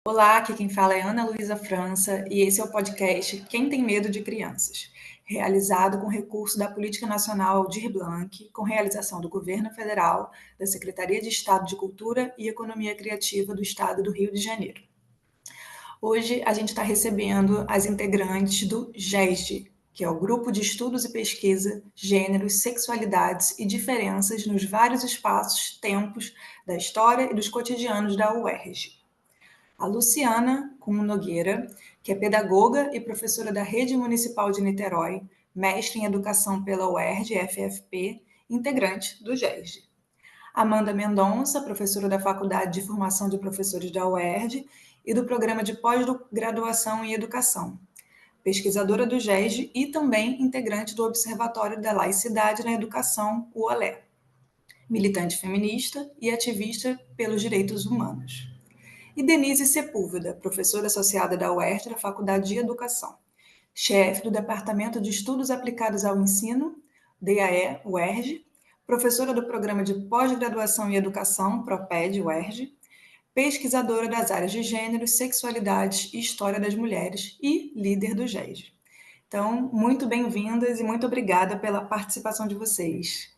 Olá, aqui quem fala é Ana Luísa França e esse é o podcast Quem Tem Medo de Crianças, realizado com recurso da Política Nacional Aldir Blanc, com realização do Governo Federal, da Secretaria de Estado de Cultura e Economia Criativa do Estado do Rio de Janeiro. Hoje a gente está recebendo as integrantes do GESD, que é o Grupo de Estudos e Pesquisa, Gêneros, Sexualidades e Diferenças nos vários espaços, tempos da história e dos cotidianos da UERJ. A Luciana Kuhn Nogueira, que é pedagoga e professora da Rede Municipal de Niterói, mestre em Educação pela UERJ-FFP, integrante do GESD. Amanda Mendonça, professora da Faculdade de Formação de Professores da UERJ e do Programa de Pós-Graduação em Educação, pesquisadora do GESD e também integrante do Observatório da Laicidade na Educação, o OLE, militante feminista e ativista pelos direitos humanos. E Denise Sepúlveda, professora associada da UERJ da Faculdade de Educação, chefe do Departamento de Estudos Aplicados ao Ensino, DAE, UERJ, professora do Programa de Pós-Graduação em Educação, PROPED, UERJ, pesquisadora das áreas de gênero, sexualidades e história das mulheres e líder do GESD. Então, muito bem-vindas e muito obrigada pela participação de vocês.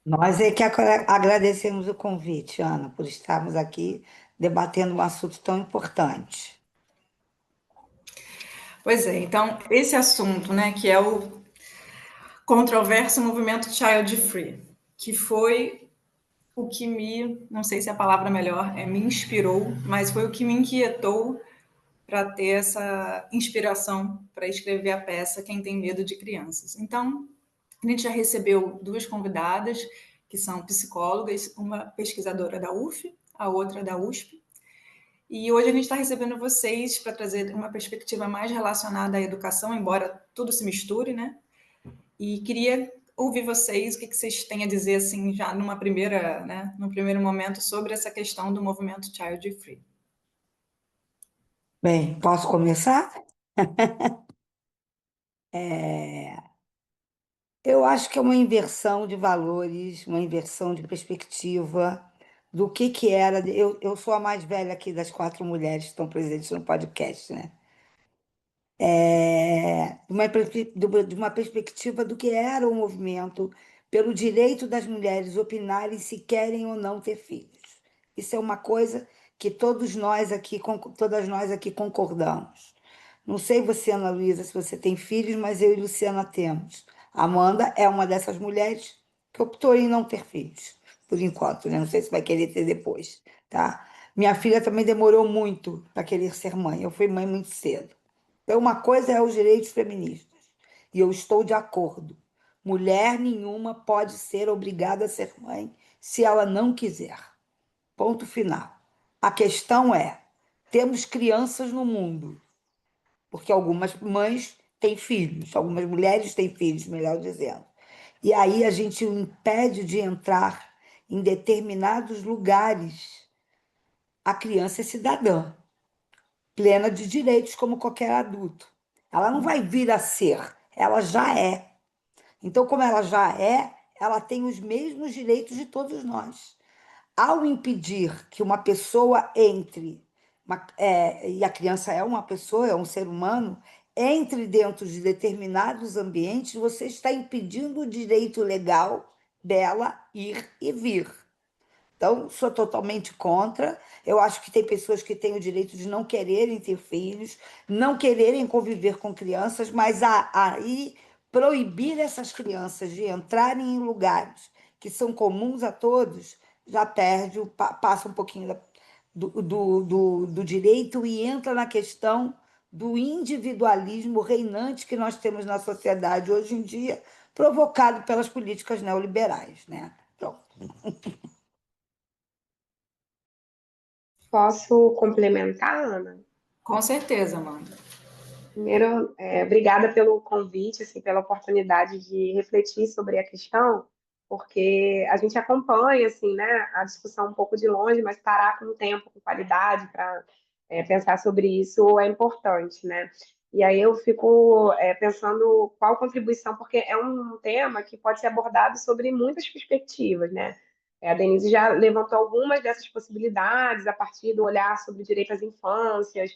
Nós é que agradecemos o convite, Ana, por estarmos aqui debatendo um assunto tão importante. Pois é, então, esse assunto, né, que é o controverso movimento Child Free, que foi o que não sei se a palavra melhor me inspirou, mas foi o que me inquietou para ter essa inspiração para escrever a peça Quem Tem Medo de Crianças. Então, a gente já recebeu duas convidadas, que são psicólogas, uma pesquisadora da UF, a outra da USP, e hoje a gente está recebendo vocês para trazer uma perspectiva mais relacionada à educação, embora tudo se misture, né? E queria ouvir vocês, o que vocês têm a dizer, assim, já num primeiro momento, sobre essa questão do movimento Child Free. Bem, posso começar? Eu acho que é uma inversão de valores, uma inversão de perspectiva do que era. Eu sou a mais velha aqui das quatro mulheres que estão presentes no podcast, né? De uma perspectiva do que era o movimento pelo direito das mulheres opinarem se querem ou não ter filhos. Isso é uma coisa que todas nós aqui concordamos. Não sei você, Ana Luísa, se você tem filhos, mas eu e Luciana temos. Amanda é uma dessas mulheres que optou em não ter filhos, por enquanto, né? Não sei se vai querer ter depois, tá? Minha filha também demorou muito para querer ser mãe. Eu fui mãe muito cedo. Então, uma coisa é os direitos feministas, e eu estou de acordo. Mulher nenhuma pode ser obrigada a ser mãe se ela não quiser. Ponto final. A questão é: temos crianças no mundo, porque algumas mães têm filhos, algumas mulheres têm filhos, melhor dizendo. E aí a gente o impede de entrar em determinados lugares. A criança é cidadã, plena de direitos como qualquer adulto. Ela não vai vir a ser, ela já é. Então, como ela já é, ela tem os mesmos direitos de todos nós. Ao impedir que uma pessoa entre, e a criança é uma pessoa, é um ser humano, entre dentro de determinados ambientes, você está impedindo o direito legal dela ir e vir. Então, sou totalmente contra. Eu acho que tem pessoas que têm o direito de não quererem ter filhos, não quererem conviver com crianças, mas aí proibir essas crianças de entrarem em lugares que são comuns a todos, já passa um pouquinho do direito e entra na questão do individualismo reinante que nós temos na sociedade hoje em dia, provocado pelas políticas neoliberais, né? Pronto. Posso complementar, Ana? Com certeza, Amanda. Primeiro, obrigada pelo convite, assim, pela oportunidade de refletir sobre a questão, porque a gente acompanha, assim, né, a discussão um pouco de longe, mas parar com tempo, com qualidade, para pensar sobre isso é importante, né? E aí eu fico pensando qual contribuição, porque é um tema que pode ser abordado sobre muitas perspectivas, né? A Denise já levantou algumas dessas possibilidades a partir do olhar sobre o direito às infâncias,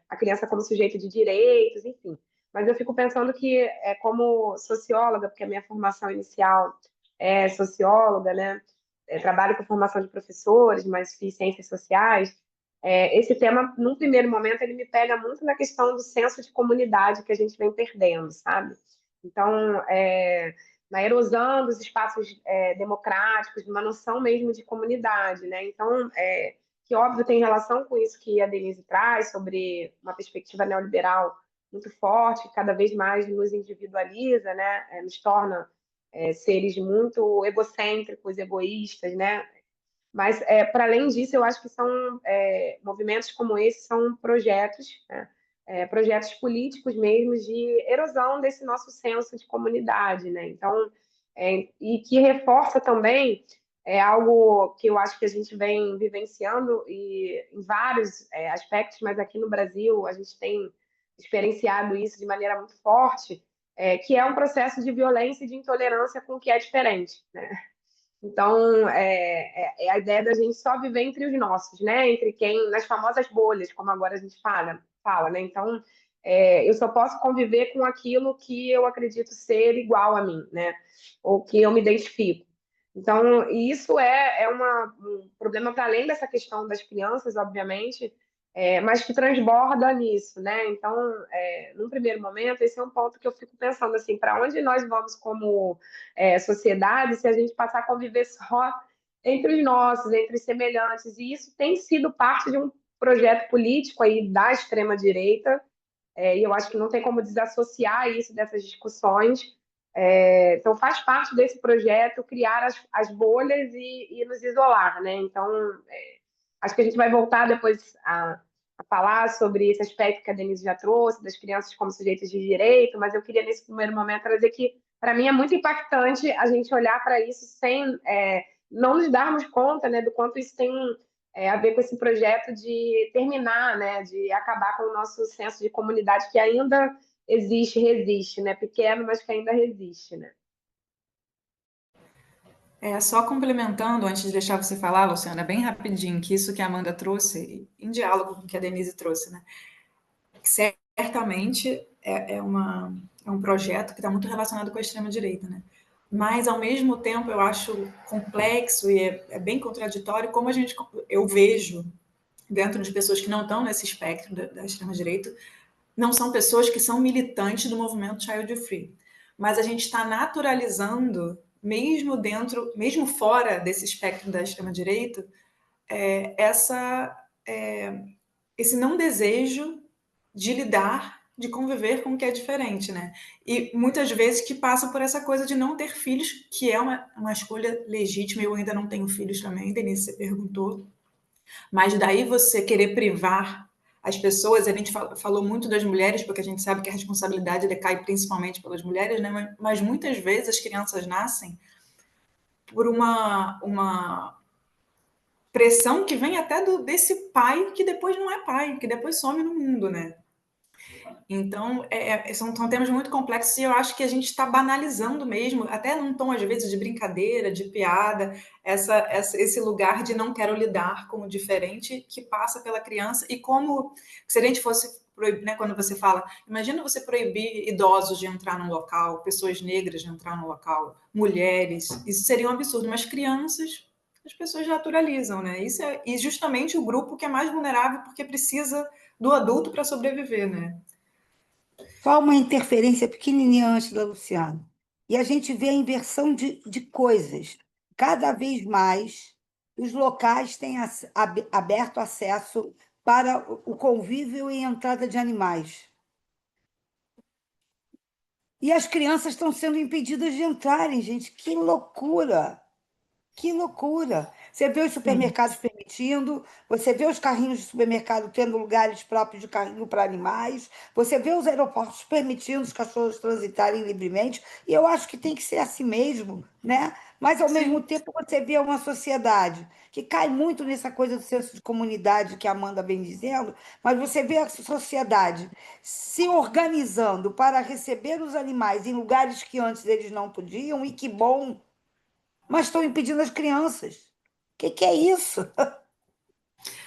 a criança como sujeito de direitos, enfim. Mas eu fico pensando que, como socióloga, porque a minha formação inicial é socióloga, né? Trabalho com formação de professores, mas fiz ciências sociais. Esse tema, num primeiro momento, ele me pega muito na questão do senso de comunidade que a gente vem perdendo, sabe? Então, na erosão dos espaços democráticos, de uma noção mesmo de comunidade, né? Então, que óbvio tem relação com isso que a Denise traz sobre uma perspectiva neoliberal muito forte, que cada vez mais nos individualiza, né? Nos torna seres muito egocêntricos, egoístas, né? Mas, para além disso, eu acho que são movimentos como esse são projetos, né? Projetos políticos mesmo de erosão desse nosso senso de comunidade, né? Então, e que reforça também algo que eu acho que a gente vem vivenciando e em vários aspectos, mas aqui no Brasil a gente tem experienciado isso de maneira muito forte, que é um processo de violência e de intolerância com o que é diferente, né? Então, é a ideia da gente só viver entre os nossos, né? Entre quem, nas famosas bolhas, como agora a gente fala, né? Então, eu só posso conviver com aquilo que eu acredito ser igual a mim, né? Ou que eu me identifico. Então, isso um problema para além dessa questão das crianças, obviamente, mas que transborda nisso, né? Então, num primeiro momento, esse é um ponto que eu fico pensando assim, para onde nós vamos como sociedade se a gente passar a conviver só entre os nossos, entre os semelhantes. E isso tem sido parte de um projeto político aí da extrema-direita, e eu acho que não tem como desassociar isso dessas discussões. Então, faz parte desse projeto criar as bolhas e nos isolar, né? Então, acho que a gente vai voltar depois a falar sobre esse aspecto que a Denise já trouxe, das crianças como sujeitos de direito, mas eu queria, nesse primeiro momento, trazer que, para mim, é muito impactante a gente olhar para isso sem não nos darmos conta, né, do quanto isso tem a ver com esse projeto de terminar, né, de acabar com o nosso senso de comunidade que ainda existe, resiste, né, pequeno, mas que ainda resiste, né. Só complementando, antes de deixar você falar, Luciana, bem rapidinho, que isso que a Amanda trouxe, em diálogo com o que a Denise trouxe, né? Certamente é um projeto que está muito relacionado com a extrema-direita, né? Mas, ao mesmo tempo, eu acho complexo e é bem contraditório como eu vejo, dentro de pessoas que não estão nesse espectro da extrema-direita, não são pessoas que são militantes do movimento Child Free. Mas a gente está naturalizando, mesmo fora desse espectro da extrema-direita, essa esse não desejo de lidar, de conviver com o que é diferente, né? E muitas vezes que passa por essa coisa de não ter filhos, que é uma escolha legítima. Eu ainda não tenho filhos também, Denise, você perguntou. Mas daí você querer privar as pessoas, a gente falou muito das mulheres, porque a gente sabe que a responsabilidade decai principalmente pelas mulheres, né? Mas muitas vezes as crianças nascem por uma pressão que vem até desse pai que depois não é pai, que depois some no mundo, né? Então, são temas muito complexos e eu acho que a gente está banalizando mesmo, até num tom, às vezes, de brincadeira, de piada, esse lugar de não quero lidar com o diferente que passa pela criança e como, se a gente fosse proibir, né, quando você fala, imagina você proibir idosos de entrar num local, pessoas negras de entrar num local, mulheres, isso seria um absurdo, mas crianças, as pessoas naturalizam, né? E justamente o grupo que é mais vulnerável porque precisa do adulto para sobreviver, né? Só uma interferência pequenininha antes da Luciana. E a gente vê a inversão de coisas. Cada vez mais, os locais têm aberto acesso para o convívio e entrada de animais. E as crianças estão sendo impedidas de entrarem, gente. Que loucura! Que loucura! Você vê os Sim. supermercados permitindo, você vê os carrinhos de supermercado tendo lugares próprios de carrinho para animais, você vê os aeroportos permitindo os cachorros transitarem livremente, e eu acho que tem que ser assim mesmo, né? Mas, ao mesmo Sim. tempo, você vê uma sociedade que cai muito nessa coisa do senso de comunidade que a Amanda vem dizendo, mas você vê a sociedade se organizando para receber os animais em lugares que antes eles não podiam, e que bom, mas estão impedindo as crianças. Que é isso?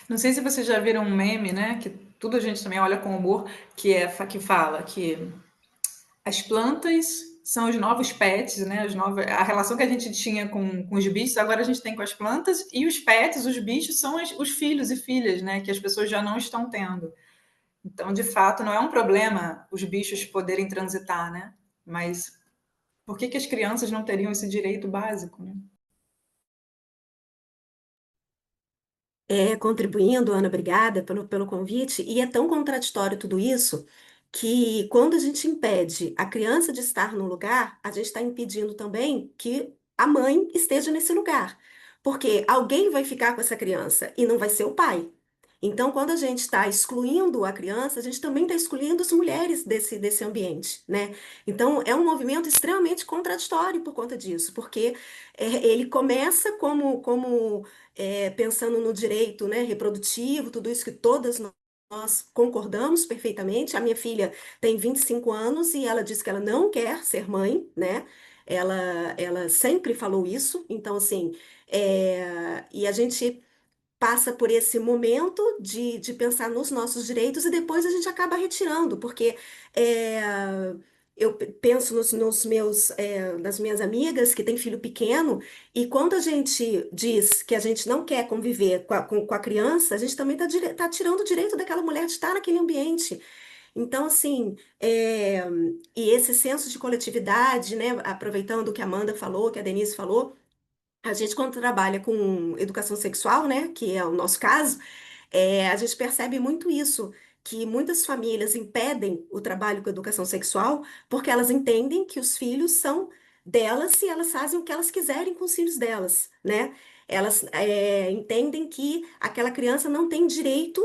Não sei se vocês já viram um meme, né? Que tudo a gente também olha com humor, que fala que as plantas são os novos pets, né? A relação que a gente tinha com os bichos, agora a gente tem com as plantas, e os pets, os bichos, são os filhos e filhas, né? Que as pessoas já não estão tendo. Então, de fato, não é um problema os bichos poderem transitar, né? Mas por que as crianças não teriam esse direito básico, né? Contribuindo, Ana, obrigada pelo convite. E é tão contraditório tudo isso que quando a gente impede a criança de estar no lugar, a gente está impedindo também que a mãe esteja nesse lugar. Porque alguém vai ficar com essa criança e não vai ser o pai. Então, quando a gente está excluindo a criança, a gente também está excluindo as mulheres desse ambiente, né? Então, é um movimento extremamente contraditório por conta disso, porque ele começa pensando no direito, né, reprodutivo, tudo isso que todas nós concordamos perfeitamente. A minha filha tem 25 anos e ela diz que ela não quer ser mãe, né? Ela sempre falou isso. Então, assim, e a gente passa por esse momento de pensar nos nossos direitos e depois a gente acaba retirando, porque é, eu penso nas minhas amigas que têm filho pequeno, e quando a gente diz que a gente não quer conviver com a criança, a gente também está tirando o direito daquela mulher de estar naquele ambiente. Então, assim, e esse senso de coletividade, né, aproveitando o que a Amanda falou, que a Denise falou, a gente, quando trabalha com educação sexual, né, que é o nosso caso, a gente percebe muito isso, que muitas famílias impedem o trabalho com educação sexual porque elas entendem que os filhos são delas e elas fazem o que elas quiserem com os filhos delas, né? Elas entendem que aquela criança não tem direito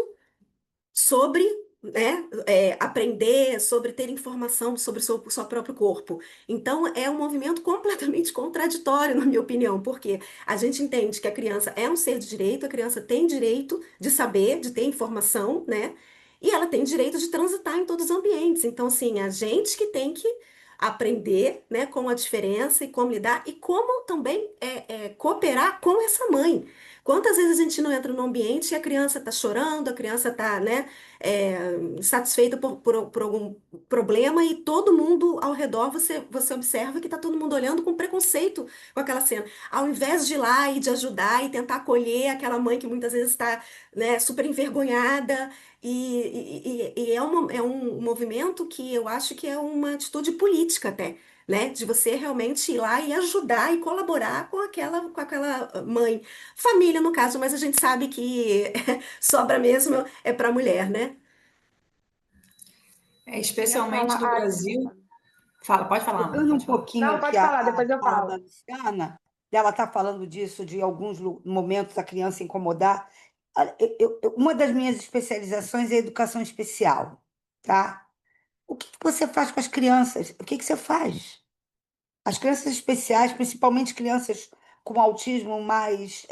sobre, né, aprender, sobre ter informação sobre o seu próprio corpo. Então, é um movimento completamente contraditório, na minha opinião, porque a gente entende que a criança é um ser de direito, a criança tem direito de saber, de ter informação, né? E ela tem direito de transitar em todos os ambientes. Então, assim, a gente que tem que aprender, né, com a diferença e como lidar e como também cooperar com essa mãe. Quantas vezes a gente não entra no ambiente e a criança está chorando, a criança está, né, satisfeita por algum problema e todo mundo ao redor você observa que está todo mundo olhando com preconceito com aquela cena. Ao invés de ir lá e de ajudar e tentar acolher aquela mãe que muitas vezes está, né, super envergonhada. E é um movimento que eu acho que é uma atitude política até. Né, de você realmente ir lá e ajudar e colaborar com aquela mãe. Família, no caso, mas a gente sabe que sobra mesmo é para a mulher, né? Eu ia Especialmente falar. no Desculpa. Brasil. Fala, pode falar, Amanda, Pegando um pode falar. pouquinho Não, o que pode a, falar, a depois eu fala da falo. Luciana, ela está falando disso, de alguns momentos a criança incomodar. Olha, uma das minhas especializações é educação especial, tá? O que que você faz com as crianças? O que que você faz? As crianças especiais, principalmente crianças com autismo mais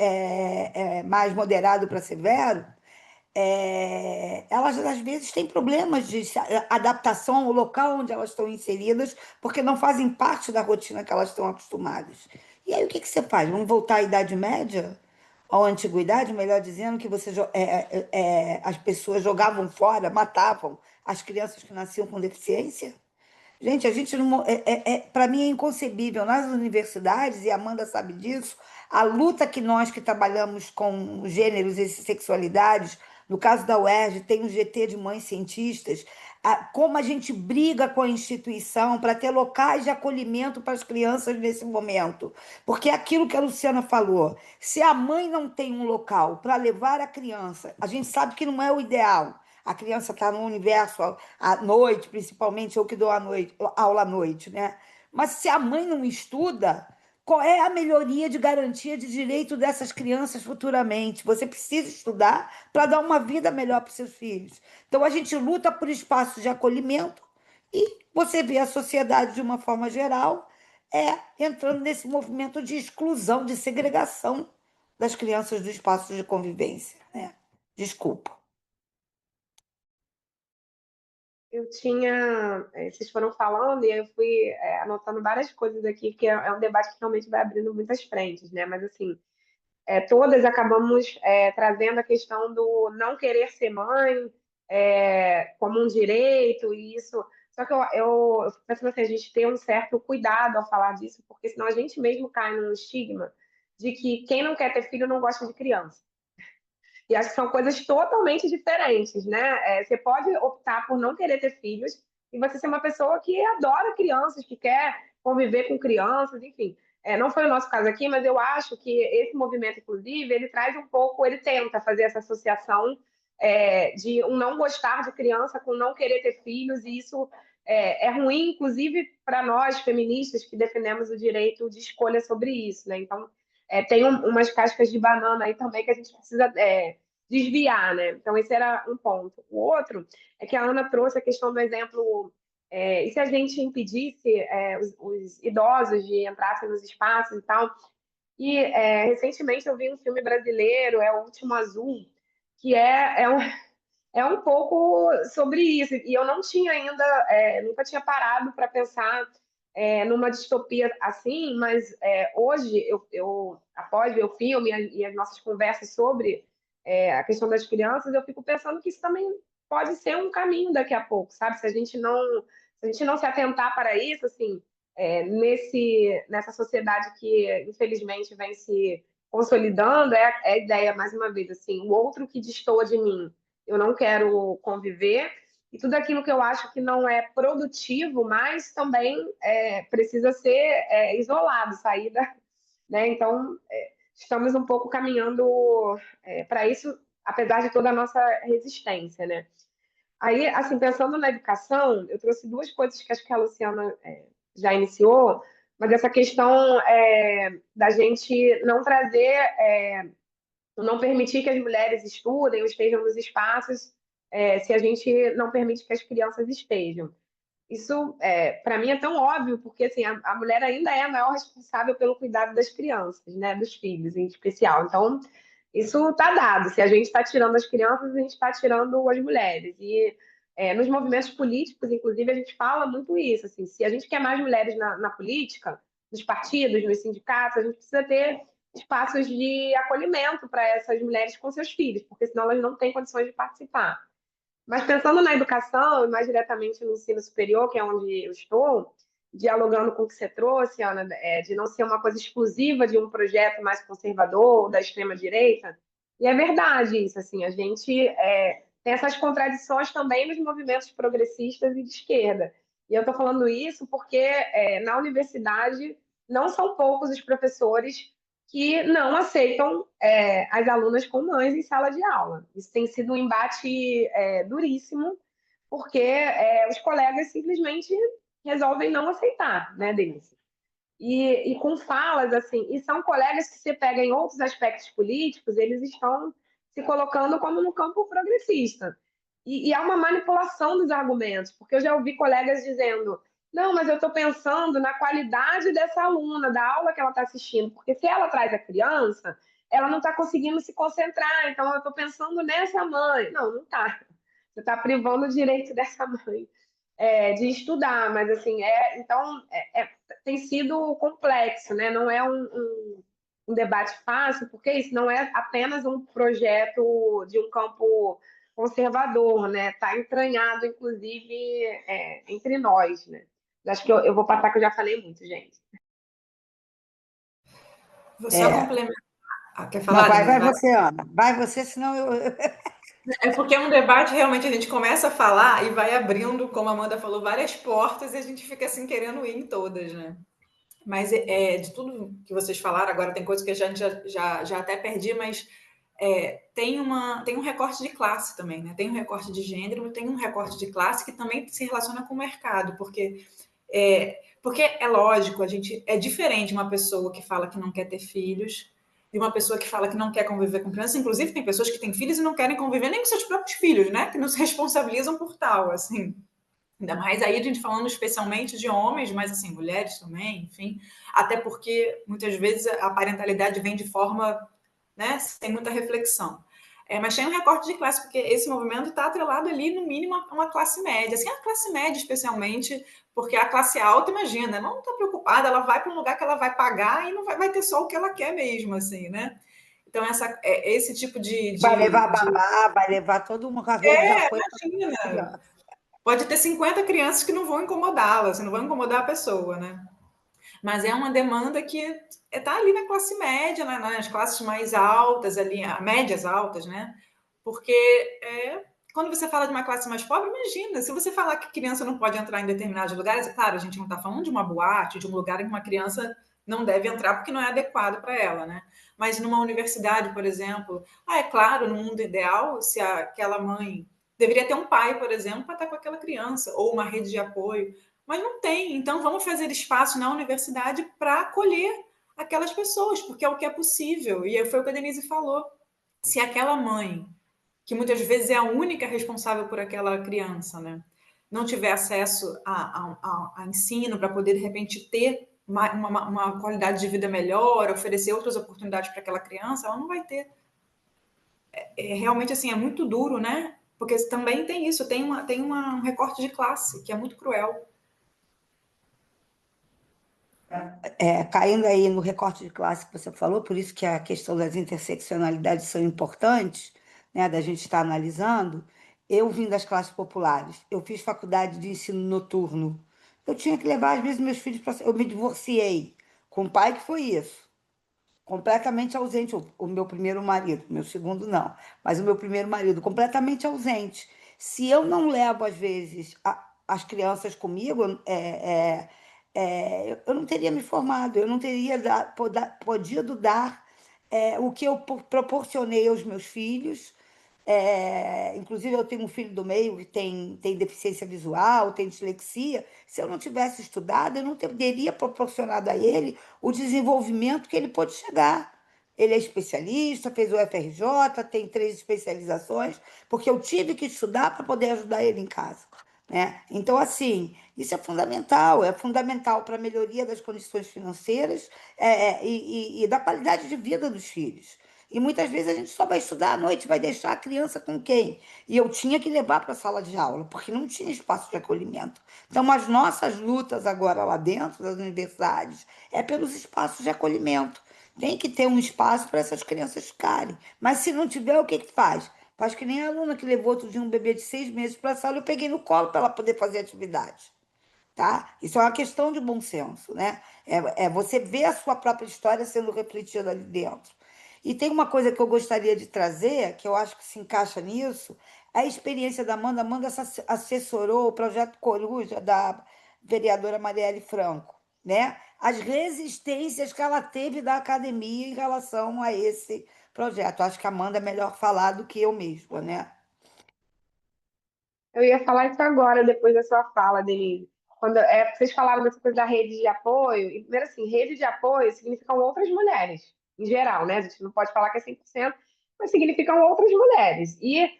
moderado para severo, elas às vezes têm problemas de adaptação ao local onde elas estão inseridas, porque não fazem parte da rotina que elas estão acostumadas. E aí o que que você faz? Vamos voltar à Idade Média? Ou à Antiguidade, melhor dizendo, que as pessoas jogavam fora, matavam as crianças que nasciam com deficiência? Gente, a gente não. Para mim é inconcebível. Nas universidades, e a Amanda sabe disso, a luta que nós que trabalhamos com gêneros e sexualidades, no caso da UERJ, tem o GT de Mães Cientistas, como a gente briga com a instituição para ter locais de acolhimento para as crianças nesse momento. Porque é aquilo que a Luciana falou, se a mãe não tem um local para levar a criança, a gente sabe que não é o ideal. A criança está no universo à noite, principalmente eu que dou aula à noite, né? Mas se a mãe não estuda, qual é a melhoria de garantia de direito dessas crianças futuramente? Você precisa estudar para dar uma vida melhor para os seus filhos. Então a gente luta por espaços de acolhimento e você vê a sociedade de uma forma geral entrando nesse movimento de exclusão, de segregação das crianças do espaço de convivência, né? Desculpa. vocês foram falando e eu fui anotando várias coisas aqui, porque é um debate que realmente vai abrindo muitas frentes, né? Mas, assim, todas acabamos trazendo a questão do não querer ser mãe como um direito, e isso. Só que eu fico pensando assim, a gente tem um certo cuidado ao falar disso, porque senão a gente mesmo cai num estigma de que quem não quer ter filho não gosta de criança. E acho que são coisas totalmente diferentes, né? Você pode optar por não querer ter filhos e você ser uma pessoa que adora crianças, que quer conviver com crianças, enfim. Não foi o nosso caso aqui, mas eu acho que esse movimento, inclusive, ele traz um pouco, ele tenta fazer essa associação de um não gostar de criança com não querer ter filhos, e isso é ruim, inclusive, para nós, feministas, que defendemos o direito de escolha sobre isso, né? Então, tem umas cascas de banana aí também que a gente precisa desviar, né? Então, esse era um ponto. O outro é que a Ana trouxe a questão do exemplo, e se a gente impedisse os idosos de entrarem nos espaços e tal. E recentemente eu vi um filme brasileiro, O Último Azul, que é um pouco sobre isso. E eu não tinha ainda, nunca tinha parado para pensar numa distopia assim, mas hoje, após ver o filme e as nossas conversas sobre a questão das crianças, eu fico pensando que isso também pode ser um caminho daqui a pouco, sabe? Se a gente não se atentar para isso, assim, nessa sociedade que, infelizmente, vem se consolidando, é a ideia, mais uma vez, assim, o outro que destoa de mim, eu não quero conviver, e tudo aquilo que eu acho que não é produtivo, mas também precisa ser isolado, sair da, né? Então, estamos um pouco caminhando para isso, apesar de toda a nossa resistência, né? Aí, assim, pensando na educação, eu trouxe duas coisas que acho que a Luciana já iniciou, mas essa questão da gente não trazer, não permitir que as mulheres estudem ou estejam nos espaços, se a gente não permite que as crianças estejam. Isso, para mim, é tão óbvio, porque assim, a mulher ainda é a maior responsável pelo cuidado das crianças, né, dos filhos em especial. Então, isso está dado. Se a gente está tirando as crianças, a gente está tirando as mulheres. E nos movimentos políticos, inclusive, a gente fala muito isso. Assim, se a gente quer mais mulheres na política, nos partidos, nos sindicatos, a gente precisa ter espaços de acolhimento para essas mulheres com seus filhos, porque senão elas não têm condições de participar. Mas pensando na educação, e mais diretamente no ensino superior, que é onde eu estou, dialogando com o que você trouxe, Ana, de não ser uma coisa exclusiva de um projeto mais conservador, da extrema-direita, e é verdade isso, assim, a gente tem essas contradições também nos movimentos progressistas e de esquerda. E eu estou falando isso porque na universidade não são poucos os professores que não aceitam as alunas com mães em sala de aula. Isso tem sido um embate duríssimo, porque os colegas simplesmente resolvem não aceitar, né, Denise? E com falas, assim, e são colegas que você pega em outros aspectos políticos, eles estão se colocando como no campo progressista. E há uma manipulação dos argumentos, porque eu já ouvi colegas dizendo: não, mas eu estou pensando na qualidade dessa aluna, da aula que ela está assistindo, porque se ela traz a criança, ela não está conseguindo se concentrar, então eu estou pensando nessa mãe. Não, não está. Você está privando o direito dessa mãe de estudar, mas assim, então tem sido complexo, né? Não é um debate fácil, porque isso não é apenas um projeto de um campo conservador, né? Está entranhado, inclusive, entre nós, né? Acho que eu vou passar, que eu já falei muito, gente. Vou só complementar. Quer falar? Não, vai você, Ana. Vai você, senão eu... É porque é um debate, realmente, a gente começa a falar e vai abrindo, como a Amanda falou, várias portas e a gente fica assim querendo ir em todas, né? Mas de tudo que vocês falaram, agora tem coisa que a gente já até perdi, mas tem um recorte de classe também, né? Tem um recorte de gênero, mas tem um recorte de classe que também se relaciona com o mercado, porque é lógico, é diferente uma pessoa que fala que não quer ter filhos de uma pessoa que fala que não quer conviver com crianças. Inclusive, tem pessoas que têm filhos e não querem conviver nem com seus próprios filhos, né? Que não se responsabilizam por tal, assim. Ainda mais aí a gente falando especialmente de homens, mas assim, mulheres também, enfim. Até porque muitas vezes a parentalidade vem de forma, né, sem muita reflexão. Mas tem um recorte de classe, porque esse movimento está atrelado ali, no mínimo, a uma classe média. Assim, a classe média, especialmente, porque a classe alta, imagina, ela não está preocupada, ela vai para um lugar que ela vai pagar e não vai ter só o que ela quer mesmo, assim, né? Então, esse tipo Vai levar babá, vai levar toda uma rede de apoio para imagina, criança. pode ter 50 crianças que não vão incomodá-la, assim, não vão incomodar a pessoa, né? Mas é uma demanda que está ali na classe média, nas classes mais altas, ali, médias altas, né? Porque quando você fala de uma classe mais pobre, imagina, se você falar que criança não pode entrar em determinados lugares, claro, a gente não está falando de uma boate, de um lugar em que uma criança não deve entrar porque não é adequado para ela, né? Mas numa universidade, por exemplo, é claro, no mundo ideal, se aquela mãe deveria ter um pai, por exemplo, para estar com aquela criança, ou uma rede de apoio, mas não tem. Então, vamos fazer espaço na universidade para acolher aquelas pessoas, porque é o que é possível. E foi o que a Denise falou. Se aquela mãe, que muitas vezes é a única responsável por aquela criança, né, não tiver acesso a ensino para poder, de repente, ter uma qualidade de vida melhor, oferecer outras oportunidades para aquela criança, ela não vai ter. Realmente, assim, é muito duro, né? Porque também tem isso, tem um recorte de classe, que é muito cruel. Caindo aí no recorte de classe que você falou, por isso que a questão das interseccionalidades são importantes, né, da gente estar analisando. Eu vim das classes populares, eu fiz faculdade de ensino noturno. Eu tinha que levar, às vezes, meus filhos para... Eu me divorciei com o pai, que foi isso. Completamente ausente, o meu primeiro marido, meu segundo não, mas o meu primeiro marido, completamente ausente. Se eu não levo, às vezes, as crianças comigo, eu não teria me formado, eu não teria podido dar o que eu proporcionei aos meus filhos. Inclusive, eu tenho um filho do meio que tem deficiência visual, tem dislexia. Se eu não tivesse estudado, eu não teria proporcionado a ele o desenvolvimento que ele pôde chegar. Ele é especialista, fez o FRJ, tem 3 especializações, porque eu tive que estudar para poder ajudar ele em casa, né? Então, assim, isso é fundamental para a melhoria das condições financeiras e da qualidade de vida dos filhos. E muitas vezes a gente só vai estudar à noite, vai deixar a criança com quem? E eu tinha que levar para a sala de aula, porque não tinha espaço de acolhimento. Então, as nossas lutas agora lá dentro das universidades é pelos espaços de acolhimento. Tem que ter um espaço para essas crianças ficarem. Mas se não tiver, o que que faz? Faz que nem a aluna que levou outro dia um bebê de 6 meses para a sala, eu peguei no colo para ela poder fazer atividade. Tá? Isso é uma questão de bom senso, né? Você ver a sua própria história sendo refletida ali dentro. E tem uma coisa que eu gostaria de trazer, que eu acho que se encaixa nisso, é a experiência da Amanda. A Amanda assessorou o projeto Coruja da vereadora Marielle Franco, né? As resistências que ela teve da academia em relação a esse projeto. Acho que a Amanda é melhor falar do que eu mesma, né? Eu ia falar isso agora, depois da sua fala, Denise. Quando vocês falaram dessa coisa da rede de apoio, e primeiro assim, rede de apoio significam outras mulheres, em geral, né? A gente não pode falar que é 100%, mas significam outras mulheres. E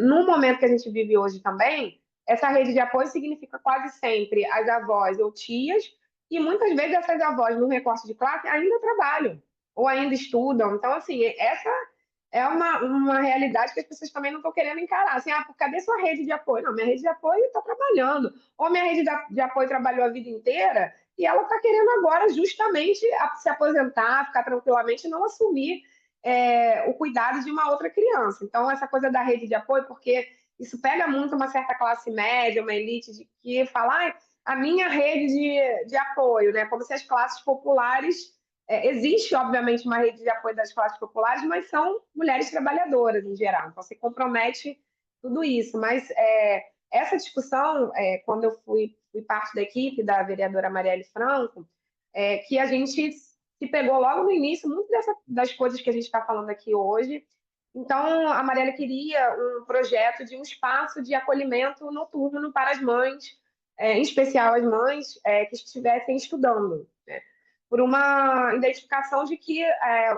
no momento que a gente vive hoje também, essa rede de apoio significa quase sempre as avós ou tias, e muitas vezes essas avós, no recorte de classe, ainda trabalham, ou ainda estudam. Então, assim, essa é uma realidade que as pessoas também não estão querendo encarar. Assim, cadê sua rede de apoio? Não, minha rede de apoio está trabalhando. Ou minha rede de apoio trabalhou a vida inteira e ela está querendo agora justamente se aposentar, ficar tranquilamente e não assumir o cuidado de uma outra criança. Então, essa coisa da rede de apoio, porque isso pega muito uma certa classe média, uma elite, que fala, a minha rede de apoio, né? Como se as classes populares existe, obviamente, uma rede de apoio das classes populares, mas são mulheres trabalhadoras, em geral. Então, se compromete tudo isso. Mas essa discussão, quando eu fui parte da equipe da vereadora Marielle Franco, que a gente se pegou logo no início, muito das coisas que a gente está falando aqui hoje. Então, a Marielle queria um projeto de um espaço de acolhimento noturno para as mães, em especial as mães que estivessem estudando, né? Por uma identificação de que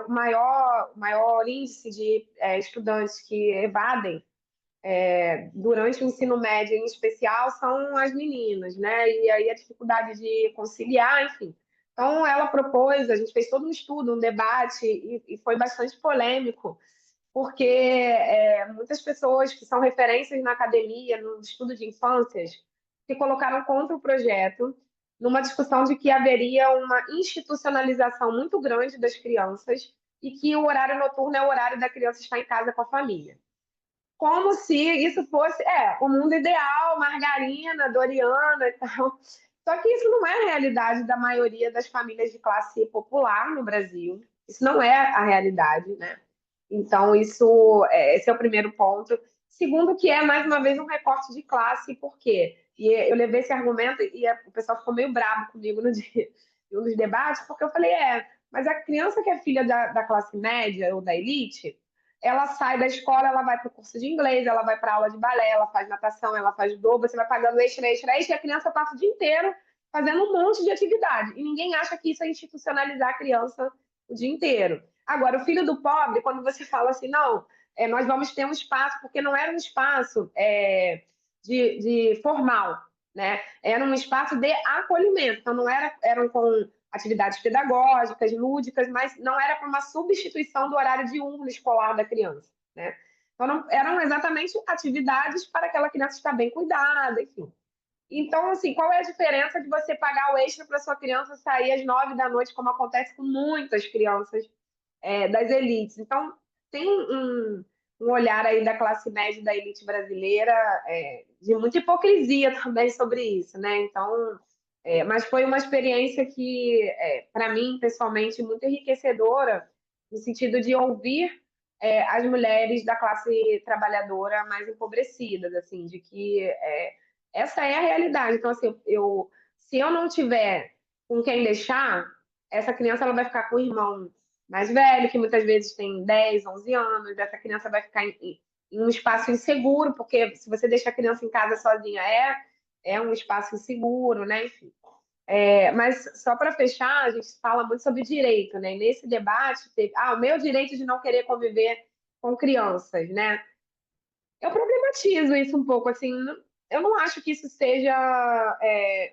o maior índice de estudantes que evadem durante o ensino médio, em especial, são as meninas, né? E aí a dificuldade de conciliar, enfim. Então, ela propôs, a gente fez todo um estudo, um debate, e foi bastante polêmico, porque muitas pessoas que são referências na academia, no estudo de infâncias, se colocaram contra o projeto, numa discussão de que haveria uma institucionalização muito grande das crianças e que o horário noturno é o horário da criança estar em casa com a família. Como se isso fosse o mundo ideal, margarina, Doriana e tal. Só que isso não é a realidade da maioria das famílias de classe popular no Brasil. Isso não é a realidade, né? Então, esse é o primeiro ponto. Segundo, que é, mais uma vez, um recorte de classe, por quê? E eu levei esse argumento e o pessoal ficou meio bravo comigo no dia, em um dos debates, porque eu falei, mas a criança que é filha da classe média ou da elite, ela sai da escola, ela vai para o curso de inglês, ela vai para aula de balé, ela faz natação, ela faz judô, você vai pagando extra, extra, extra, e a criança passa o dia inteiro fazendo um monte de atividade. E ninguém acha que isso é institucionalizar a criança o dia inteiro. Agora, o filho do pobre, quando você fala assim, não, nós vamos ter um espaço, porque não era um espaço de formal, né? Era um espaço de acolhimento. Então, não eram com atividades pedagógicas, lúdicas, mas não era para uma substituição do horário diurno escolar da criança, né? Então, não, eram exatamente atividades para aquela criança estar bem cuidada, enfim. Então, assim, qual é a diferença de você pagar o extra para sua criança sair às 9 da noite, como acontece com muitas crianças das elites? Então, tem um olhar aí da classe média da elite brasileira de muita hipocrisia também sobre isso, né? Então, mas foi uma experiência que, para mim, pessoalmente, muito enriquecedora, no sentido de ouvir as mulheres da classe trabalhadora mais empobrecidas, assim, de que essa é a realidade. Então, assim, se eu não tiver com quem deixar, essa criança ela vai ficar com o irmão mais velho, que muitas vezes tem 10, 11 anos, essa criança vai ficar em um espaço inseguro, porque se você deixa a criança em casa sozinha, é um espaço inseguro, né? Enfim. Mas só para fechar, a gente fala muito sobre direito, né? E nesse debate teve, o meu direito de não querer conviver com crianças, né? Eu problematizo isso um pouco, assim, eu não acho que isso seja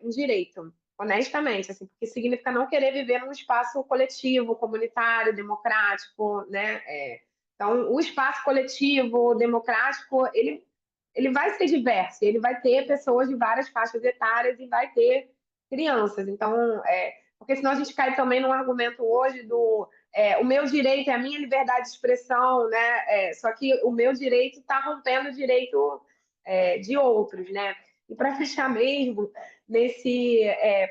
um direito, honestamente, assim, porque significa não querer viver num espaço coletivo, comunitário, democrático, né? Então, o espaço coletivo, democrático, ele vai ser diverso, ele vai ter pessoas de várias faixas etárias e vai ter crianças. Então, porque senão a gente cai também num argumento hoje do o meu direito é a minha liberdade de expressão, né? Só que o meu direito está rompendo o direito de outros, né? E para fechar mesmo, nesse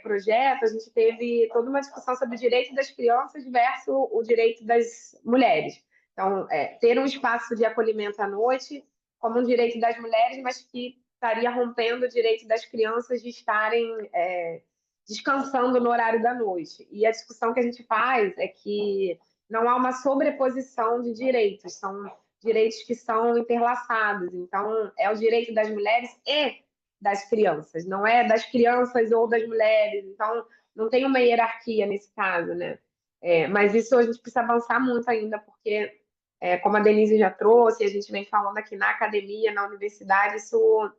projeto, a gente teve toda uma discussão sobre o direito das crianças versus o direito das mulheres. Então, ter um espaço de acolhimento à noite como um direito das mulheres, mas que estaria rompendo o direito das crianças de estarem descansando no horário da noite. E a discussão que a gente faz é que não há uma sobreposição de direitos, são direitos que são interlaçados. Então, é o direito das mulheres e das crianças, não é das crianças ou das mulheres. Então, não tem uma hierarquia nesse caso, né? Mas isso a gente precisa avançar muito ainda, porque, como a Denise já trouxe, a gente vem falando aqui na academia, na universidade, isso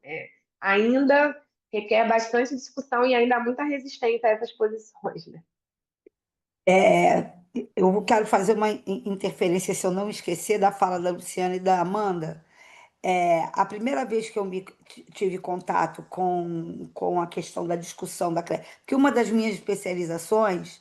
ainda requer bastante discussão e ainda há muita resistência a essas posições, né? Eu quero fazer uma interferência, se eu não esquecer, da fala da Luciana e da Amanda. A primeira vez que eu tive contato com a questão da discussão da creche, porque uma das minhas especializações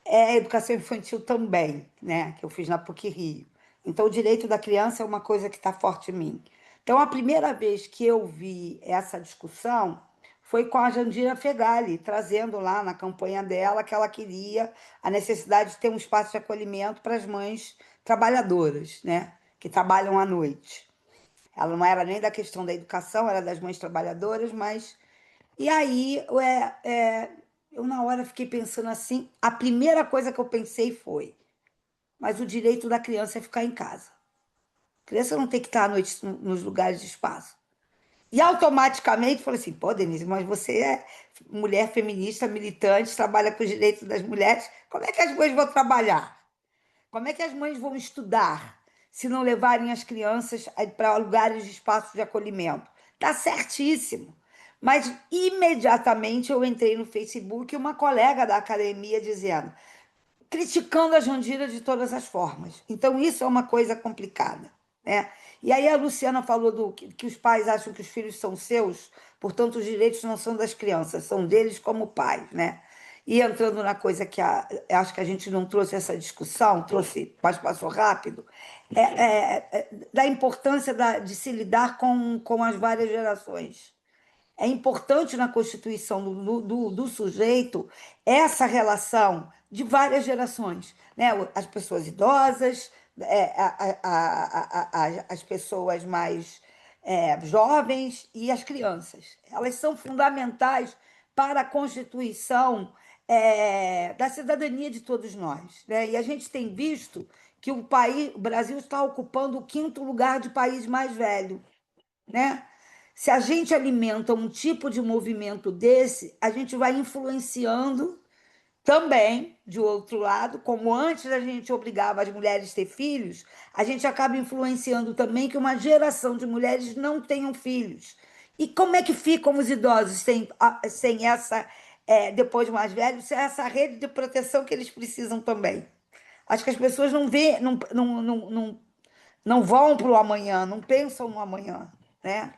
é educação infantil também, né? Que eu fiz na PUC-Rio. Então, o direito da criança é uma coisa que está forte em mim. Então, a primeira vez que eu vi essa discussão foi com a Jandira Fegali, trazendo lá na campanha dela que ela queria a necessidade de ter um espaço de acolhimento para as mães trabalhadoras, né? Que trabalham à noite. Ela não era nem da questão da educação, era das mães trabalhadoras, mas... E aí, eu na hora fiquei pensando assim, a primeira coisa que eu pensei foi, mas o direito da criança é ficar em casa. A criança não tem que estar à noite nos lugares de espaço. E automaticamente falei assim, pô, Denise, mas você é mulher feminista, militante, trabalha com os direitos das mulheres, como é que as mães vão trabalhar? Como é que as mães vão estudar se não levarem as crianças para lugares de espaço de acolhimento? Tá certíssimo. Mas imediatamente eu entrei no Facebook e uma colega da academia dizendo, criticando a Jandira de todas as formas. Então, isso é uma coisa complicada. né? E aí a Luciana falou que os pais acham que os filhos são seus, portanto, os direitos não são das crianças, são deles como pais, né? E entrando na coisa que acho que a gente não trouxe essa discussão, trouxe, mas passou rápido, da importância de se lidar com as várias gerações. É importante na constituição do sujeito essa relação de várias gerações, né? As pessoas idosas, as pessoas mais jovens e as crianças. Elas são fundamentais para a constituição da cidadania de todos nós, né? E a gente tem visto que o Brasil está ocupando o quinto lugar de país mais velho, né? Se a gente alimenta um tipo de movimento desse, a gente vai influenciando também, de outro lado, como antes a gente obrigava as mulheres a ter filhos, a gente acaba influenciando também que uma geração de mulheres não tenham filhos. E como é que ficam os idosos sem essa, depois mais velhos, sem essa rede de proteção que eles precisam também? Acho que as pessoas não vê, não vão para o amanhã, não pensam no amanhã, né?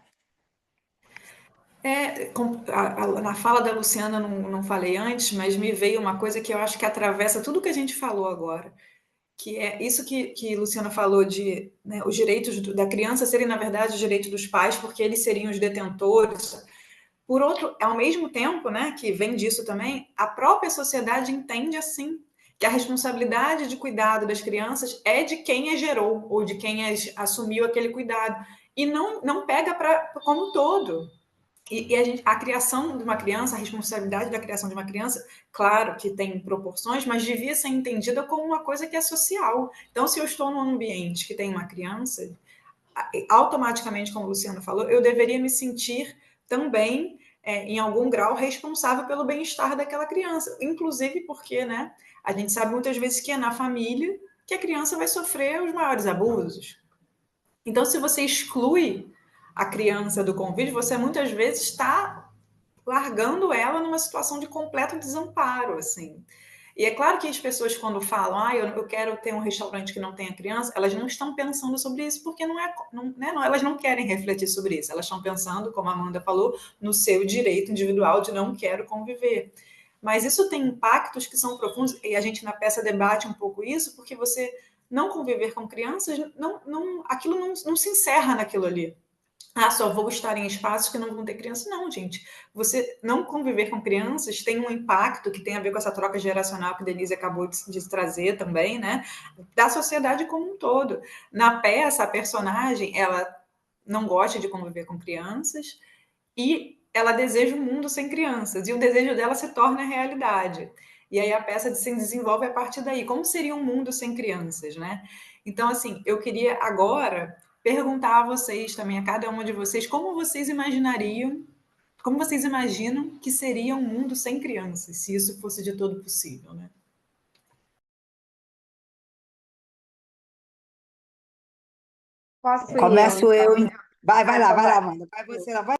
Na fala da Luciana, não falei antes, mas me veio uma coisa que eu acho que atravessa tudo que a gente falou agora, que é isso que Luciana falou de, né, os direitos da criança serem, na verdade, os direitos dos pais, porque eles seriam os detentores. Por outro, ao mesmo tempo, né, que vem disso também, a própria sociedade entende assim, que a responsabilidade de cuidado das crianças é de quem as gerou, ou de quem assumiu aquele cuidado, e não pega como um todo. A criação de uma criança, a responsabilidade da criação de uma criança, claro que tem proporções, mas devia ser entendida como uma coisa que é social. Então, se eu estou num ambiente que tem uma criança, automaticamente, como o Luciano falou, eu deveria me sentir também, em algum grau, responsável pelo bem-estar daquela criança. Inclusive porque, né, a gente sabe muitas vezes que é na família que a criança vai sofrer os maiores abusos. Então, se você exclui a criança do convívio, você muitas vezes está largando ela numa situação de completo desamparo, assim. E é claro que as pessoas, quando falam, eu quero ter um restaurante que não tenha criança, elas não estão pensando sobre isso, porque elas não querem refletir sobre isso. Elas estão pensando, como a Amanda falou, no seu direito individual de não quero conviver. Mas isso tem impactos que são profundos, e a gente na peça debate um pouco isso, porque você não conviver com crianças, aquilo não se encerra naquilo ali. Só vou estar em espaços que não vão ter crianças. Não, gente. Você não conviver com crianças tem um impacto que tem a ver com essa troca geracional que a Denise acabou de trazer também, né? Da sociedade como um todo. Na peça, a personagem, ela não gosta de conviver com crianças e ela deseja um mundo sem crianças. E o desejo dela se torna realidade. E aí a peça se desenvolve a partir daí. Como seria um mundo sem crianças, né? Então, assim, eu queria agora perguntar a vocês também, a cada uma de vocês, como vocês imaginariam, como vocês imaginam que seria um mundo sem crianças, se isso fosse de todo possível, né? Posso ir eu, Começo eu. então? Vai Então lá, vai. Amanda. Vai você, vai.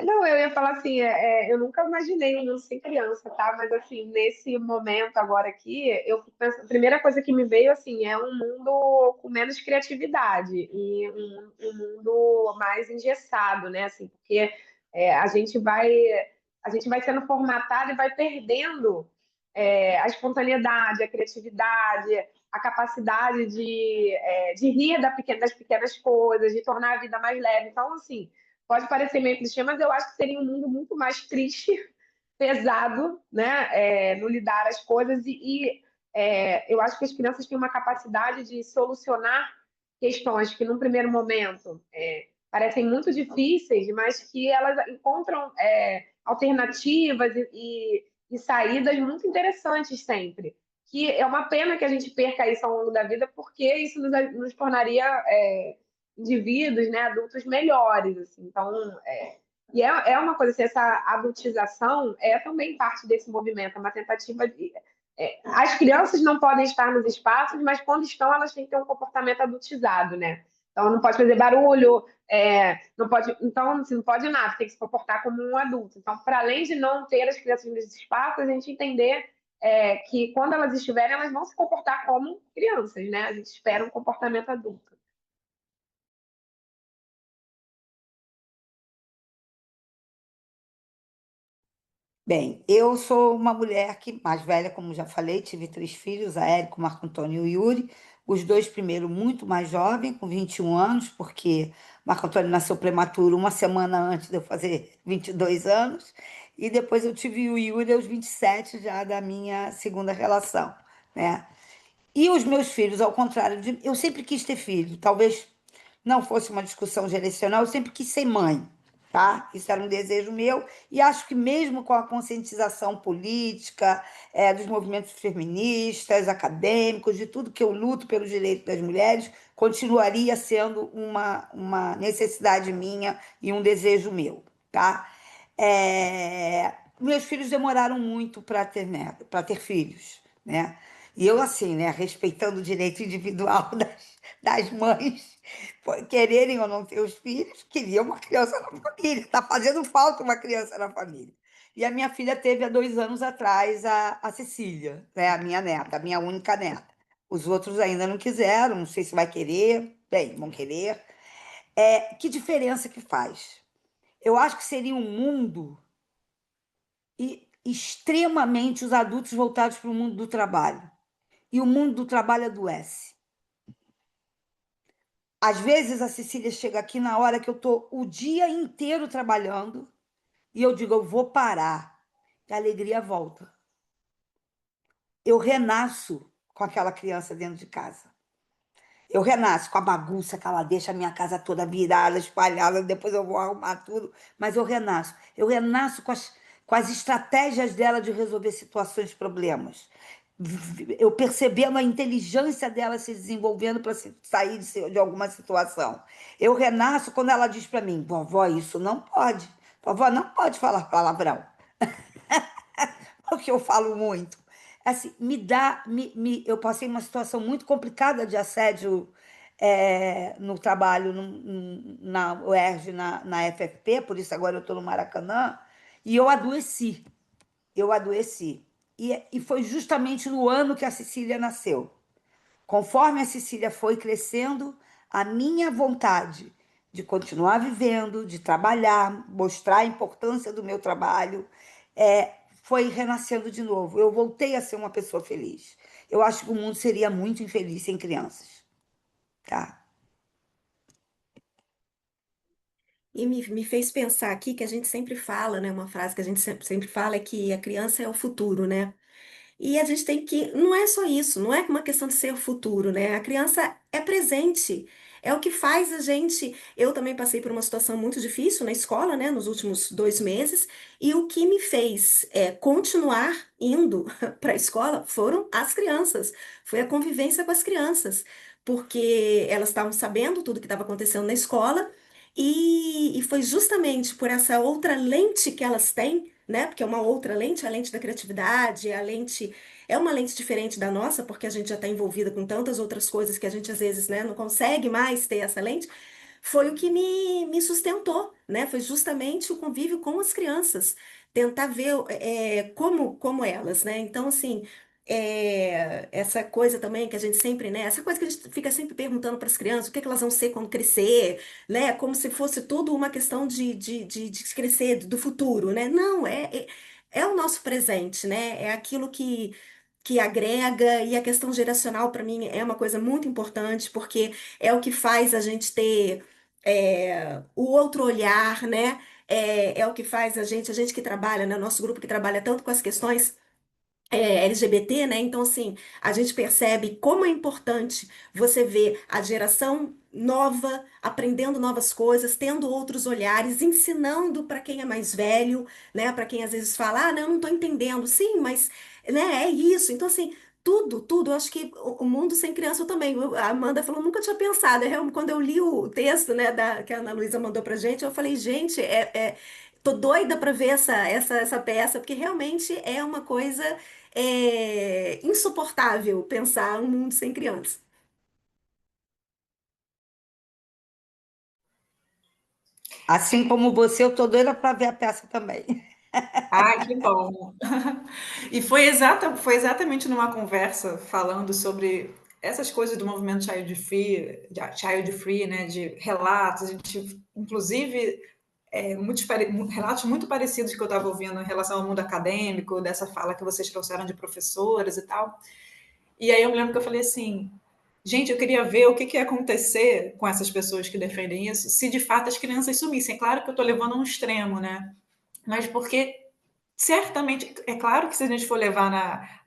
Não, eu ia falar assim, eu nunca imaginei um mundo sem criança, tá? Mas assim, nesse momento agora aqui, eu fico pensando, a primeira coisa que me veio assim é um mundo com menos criatividade e um mundo mais engessado, né? Assim, porque a gente vai sendo formatado e vai perdendo a espontaneidade, a criatividade, a capacidade de rir das pequenas coisas, de tornar a vida mais leve. Então, assim, pode parecer meio clichê, mas eu acho que seria um mundo muito mais triste, pesado, né? No lidar as coisas. Eu acho que as crianças têm uma capacidade de solucionar questões que, num primeiro momento, parecem muito difíceis, mas que elas encontram alternativas e saídas muito interessantes sempre. Que é uma pena que a gente perca isso ao longo da vida, porque isso nos tornaria indivíduos, né, adultos melhores, assim. Então, é uma coisa assim, essa adultização é também parte desse movimento, é uma tentativa de as crianças não podem estar nos espaços, mas quando estão, elas têm que ter um comportamento adultizado, né? Então, não pode fazer barulho, não pode, então, assim, não pode nada, tem que se comportar como um adulto. Então, para além de não ter as crianças nos espaços, a gente entender que quando elas estiverem, elas vão se comportar como crianças, né? A gente espera um comportamento adulto. Bem, eu sou uma mulher que mais velha, como já falei, tive 3 filhos, a Érica, o Marco Antônio e o Yuri. Os dois primeiros muito mais jovens, com 21 anos, porque Marco Antônio nasceu prematuro uma semana antes de eu fazer 22 anos. E depois eu tive o Yuri aos 27 já da minha segunda relação, né? E os meus filhos, ao contrário de... Eu sempre quis ter filho, talvez não fosse uma discussão geracional, eu sempre quis ser mãe, tá? Isso era um desejo meu, e acho que mesmo com a conscientização política, dos movimentos feministas, acadêmicos, de tudo que eu luto pelos direitos das mulheres, continuaria sendo uma necessidade minha e um desejo meu, tá? Meus filhos demoraram muito para ter neto, para ter filhos, né? E eu, assim, né, respeitando o direito individual das mães, quererem ou não ter os filhos, queria uma criança na família. Está fazendo falta uma criança na família. E a minha filha teve há 2 anos atrás a Cecília, né, a minha neta, a minha única neta. Os outros ainda não quiseram, não sei se vai querer. Bem, vão querer. Que diferença que faz? Eu acho que seria um mundo extremamente os adultos voltados para o mundo do trabalho. E o mundo do trabalho adoece. Às vezes a Cecília chega aqui na hora que eu estou o dia inteiro trabalhando e eu digo, eu vou parar. E a alegria volta. Eu renasço com aquela criança dentro de casa. Eu renasço com a bagunça que ela deixa a minha casa toda virada, espalhada, depois eu vou arrumar tudo, mas eu renasço. Eu renasço com as estratégias dela de resolver situações, problemas. Eu percebendo a inteligência dela se desenvolvendo para sair de alguma situação. Eu renasço quando ela diz para mim, vovó, isso não pode. Vovó, não pode falar palavrão, porque eu falo muito. Assim, eu passei uma situação muito complicada de assédio no trabalho na UERJ, na FFP, por isso agora eu estou no Maracanã, e eu adoeci. Eu adoeci. E foi justamente no ano que a Cecília nasceu. Conforme a Cecília foi crescendo, a minha vontade de continuar vivendo, de trabalhar, mostrar a importância do meu trabalho, foi renascendo de novo. Eu voltei a ser uma pessoa feliz. Eu acho que o mundo seria muito infeliz sem crianças, tá? E me fez pensar aqui que a gente sempre fala, né? Uma frase que a gente sempre fala é que a criança é o futuro, né? E a gente tem que. Não é só isso, não é uma questão de ser o futuro, né? A criança é presente. É o que faz a gente. Eu também passei por uma situação muito difícil na escola, né, nos últimos 2 meses, e o que me fez continuar indo para a escola foram as crianças, foi a convivência com as crianças, porque elas estavam sabendo tudo que estava acontecendo na escola, e foi justamente por essa outra lente que elas têm, né? Porque é uma outra lente, a lente da criatividade, a lente é uma lente diferente da nossa, porque a gente já está envolvida com tantas outras coisas que a gente às vezes, né, não consegue mais ter essa lente. Foi o que me sustentou, né? Foi justamente o convívio com as crianças, tentar ver como elas, né? Então, assim, essa coisa também que a gente sempre, né? Essa coisa que a gente fica sempre perguntando para as crianças, o que é que elas vão ser quando crescer, né? Como se fosse tudo uma questão de crescer do futuro, né? Não, é o nosso presente, né? É aquilo que agrega, e a questão geracional, para mim, é uma coisa muito importante, porque é o que faz a gente ter o outro olhar, né? É o que faz a gente que trabalha, né? Nosso grupo que trabalha tanto com as questões LGBT, né? Então, assim, a gente percebe como é importante você ver a geração nova aprendendo novas coisas, tendo outros olhares, ensinando para quem é mais velho, né? Para quem às vezes fala, ah, não, eu não estou entendendo. Sim, mas, né, é isso. Então, assim, tudo. Eu acho que o mundo sem criança eu também. A Amanda falou, nunca tinha pensado. Quando eu li o texto, né, que a Ana Luísa mandou pra gente, eu falei, gente, tô doida para ver essa peça, porque realmente é uma coisa insuportável pensar um mundo sem criança. Assim como você, eu estou doida para ver a peça também. Ai, que bom. E foi exatamente numa conversa falando sobre essas coisas do movimento Child Free, né, de relatos, a gente inclusive relatos muito parecidos que eu estava ouvindo em relação ao mundo acadêmico, dessa fala que vocês trouxeram de professoras e tal. E aí eu me lembro que eu falei assim, gente, eu queria ver o que ia acontecer com essas pessoas que defendem isso, se de fato as crianças sumissem. É claro que eu estou levando a um extremo, né? Mas porque certamente, é claro que se a gente for levar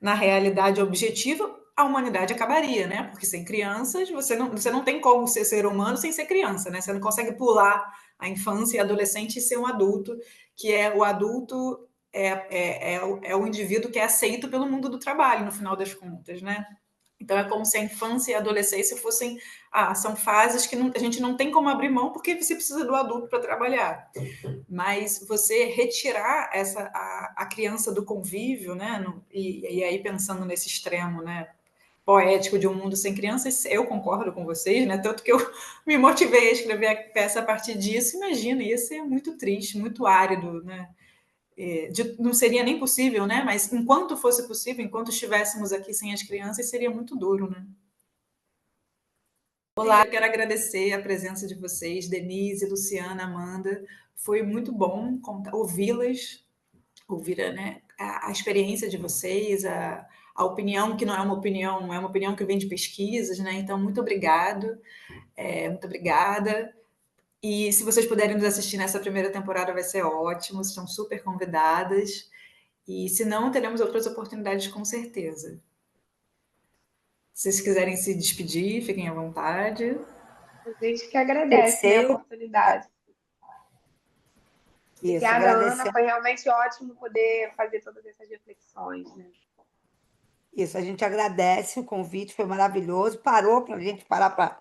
na realidade objetiva, a humanidade acabaria, né? Porque sem crianças, você não tem como ser humano sem ser criança, né? Você não consegue pular a infância e adolescente e ser um adulto, que é o adulto, é o indivíduo que é aceito pelo mundo do trabalho, no final das contas, né? Então, é como se a infância e a adolescência fossem. São fases que a gente não tem como abrir mão porque você precisa do adulto para trabalhar. Mas você retirar a criança do convívio, né? E aí, pensando nesse extremo, né? Poético de um mundo sem crianças, eu concordo com vocês, né? Tanto que eu me motivei a escrever a peça a partir disso. Imagina, ia ser muito triste, muito árido, né? Não seria nem possível, né? Mas enquanto fosse possível, enquanto estivéssemos aqui sem as crianças, seria muito duro, né? Olá, eu quero agradecer a presença de vocês, Denise, Luciana, Amanda. Foi muito bom ouvi-las, ouvir, né, a experiência de vocês, a opinião que não é uma opinião, é uma opinião que vem de pesquisas, né? Então, muito obrigado, muito obrigada. E se vocês puderem nos assistir nessa primeira temporada, vai ser ótimo, estão super convidadas. E se não, teremos outras oportunidades com certeza. Se vocês quiserem se despedir, fiquem à vontade. A gente que agradece, né, a Agradecer, oportunidade. isso, Obrigada, Ana. agradecer. Foi realmente ótimo poder fazer todas essas reflexões, né? Isso, a gente agradece o convite, foi maravilhoso. Parou para a gente parar para,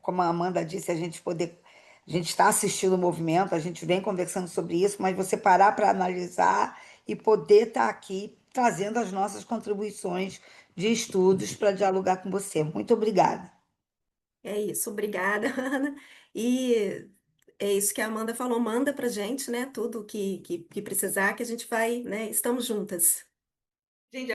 como a Amanda disse, a gente poder. A gente está assistindo o movimento, a gente vem conversando sobre isso, mas você parar para analisar e poder estar aqui trazendo as nossas contribuições de estudos para dialogar com você. Muito obrigada. É isso, obrigada, Ana. E é isso que a Amanda falou, manda pra gente, né, tudo que precisar, que a gente vai, né, estamos juntas. Gente,